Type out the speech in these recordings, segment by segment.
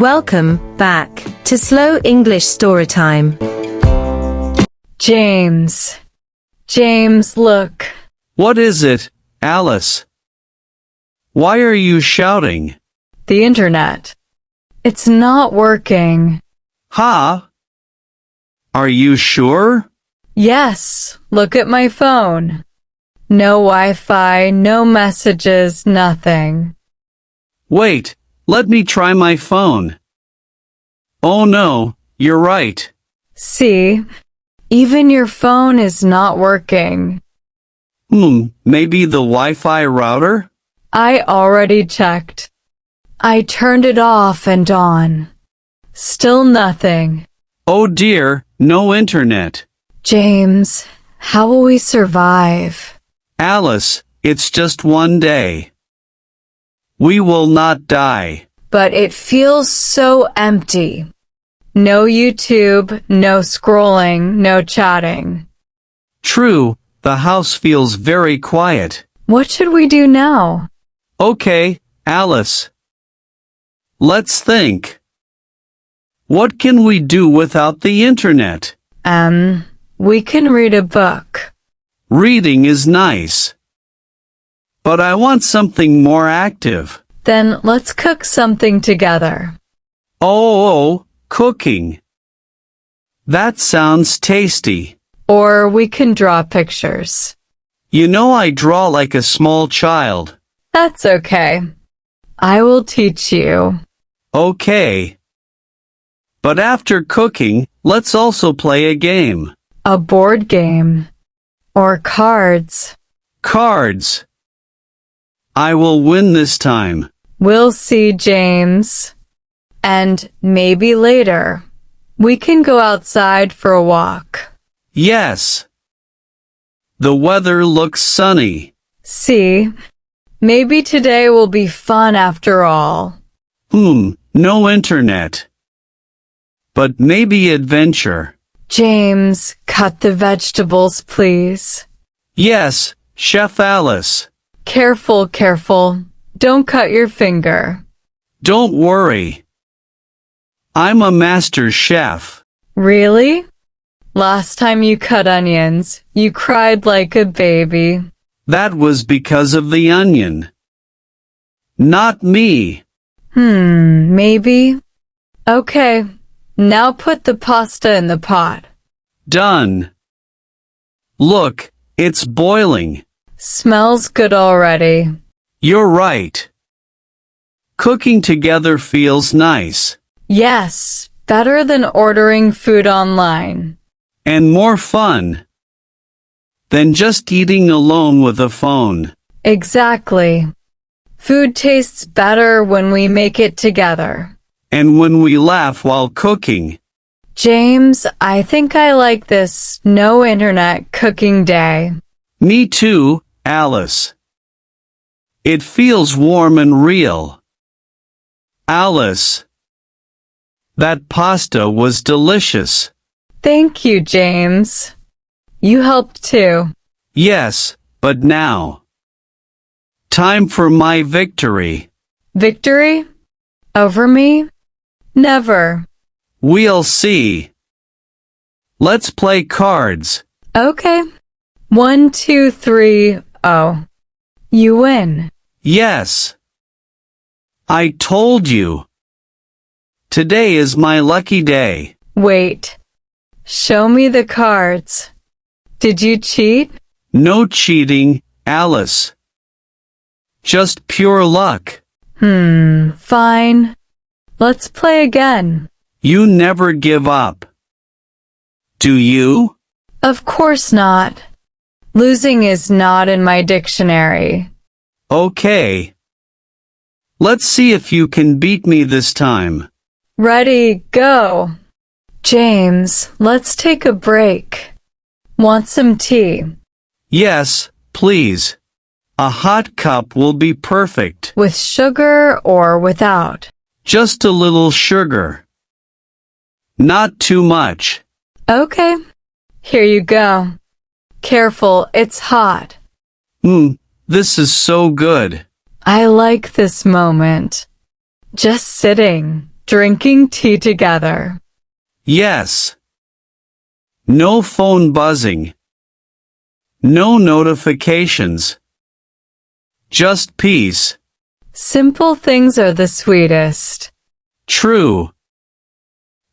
Welcome back to Slow English Storytime. James, look. What is it, Alice? Why are you shouting? The internet. It's not working. Huh? Are you sure? Yes, look at my phone. No Wi-Fi, no messages, nothing. Wait, let me try my phone. Oh no, you're right. See, even your phone is not working. Maybe the Wi-Fi router? I already checked. I turned it off and on. Still nothing. Oh dear, no internet. James, how will we survive? Alice, it's just one day. We will not die. But it feels so empty. No YouTube, no scrolling, no chatting. True, the house feels very quiet. What should we do now? Okay, Alice. Let's think. What can we do without the internet? We can read a book. Reading is nice. But I want something more active. Then let's cook something together. Oh, cooking. That sounds tasty. Or we can draw pictures. You know I draw like a small child. That's okay. I will teach you. Okay. But after cooking, let's also play a game. A board game. Or cards. Cards. I will win this time. We'll see, James. And maybe later, we can go outside for a walk. Yes. The weather looks sunny. See, maybe today will be fun after all. No internet. But maybe adventure. James, cut the vegetables, please. Yes, Chef Alice. Careful, careful. Don't cut your finger. Don't worry. I'm a master chef. Really? Last time you cut onions, you cried like a baby. That was because of the onion. Not me. Maybe. Okay, now put the pasta in the pot. Done. Look, it's boiling. Smells good already. You're right. Cooking together feels nice. Yes, better than ordering food online. And more fun than just eating alone with a phone. Exactly. Food tastes better when we make it together. And when we laugh while cooking. James, I think I like this no internet cooking day. Me too, Alice. It feels warm and real. Alice, that pasta was delicious. Thank you, James. You helped too. Yes, but now. Time for my victory. Victory? Over me? Never. We'll see. Let's play cards. Okay. 1, 2, 3, oh. You win. Yes. I told you. Today is my lucky day. Wait. Show me the cards. Did you cheat? No cheating, Alice. Just pure luck. Fine. Let's play again. You never give up. Do you? Of course not. Losing is not in my dictionary. Okay. Let's see if you can beat me this time. Ready, go. James, let's take a break. Want some tea? Yes, please. A hot cup will be perfect. With sugar or without? Just a little sugar. Not too much. Okay. Here you go. Careful, it's hot. This is so good. I like this moment. Just sitting, drinking tea together. Yes. No phone buzzing. No notifications. Just peace. Simple things are the sweetest. True.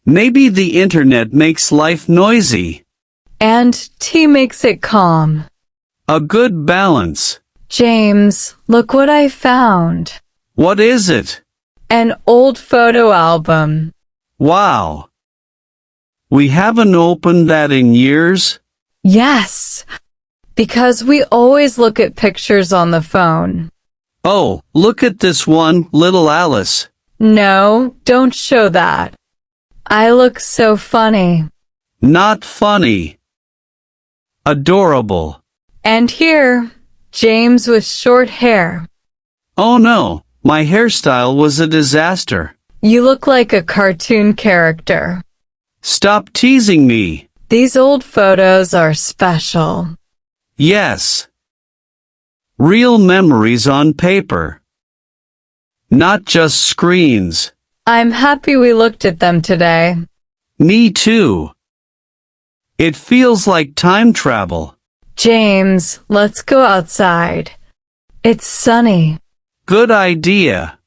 Maybe the internet makes life noisy. And tea makes it calm. A good balance. James, look what I found. What is it? An old photo album. Wow. We haven't opened that in years? Yes, because we always look at pictures on the phone. Oh, look at this one, little Alice. No, don't show that. I look so funny. Not funny. Adorable. And here, James with short hair. Oh no, my hairstyle was a disaster. You look like a cartoon character. Stop teasing me. These old photos are special. Yes. Real memories on paper. Not just screens. I'm happy we looked at them today. Me too. It feels like time travel. James, let's go outside. It's sunny. Good idea.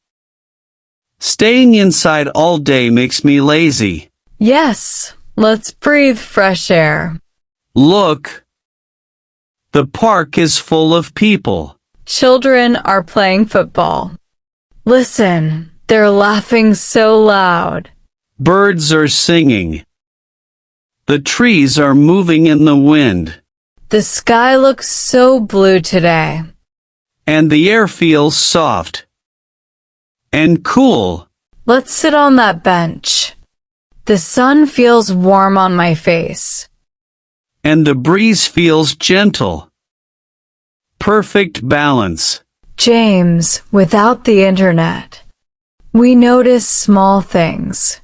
Staying inside all day makes me lazy. Yes, let's breathe fresh air. Look. The park is full of people. Children are playing football. Listen, they're laughing so loud. Birds are singing. The trees are moving in the wind. The sky looks so blue today. And the air feels soft. And cool. Let's sit on that bench. The sun feels warm on my face. And the breeze feels gentle. Perfect balance. James, without the internet, we notice small things.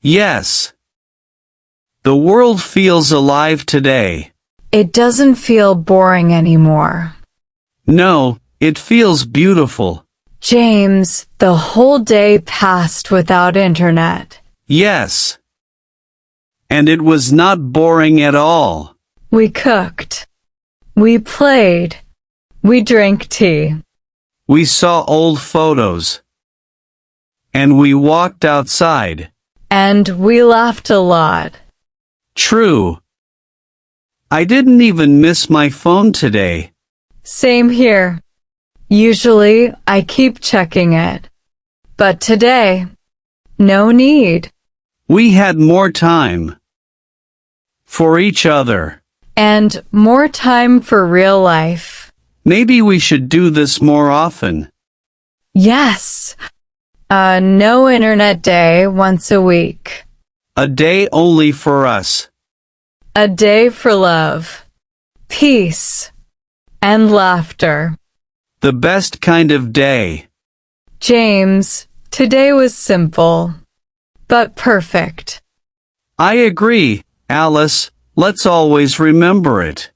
Yes. The world feels alive today. It doesn't feel boring anymore. No, it feels beautiful. James, the whole day passed without internet. Yes. And it was not boring at all. We cooked. We played. We drank tea. We saw old photos. And we walked outside. And we laughed a lot. True. I didn't even miss my phone today. Same here. Usually, I keep checking it. But today, no need. We had more time. For each other. And more time for real life. Maybe we should do this more often. Yes. No internet day once a week. A day only for us. A day for love, peace, and laughter. The best kind of day. James, today was simple, but perfect. I agree, Alice. Let's always remember it.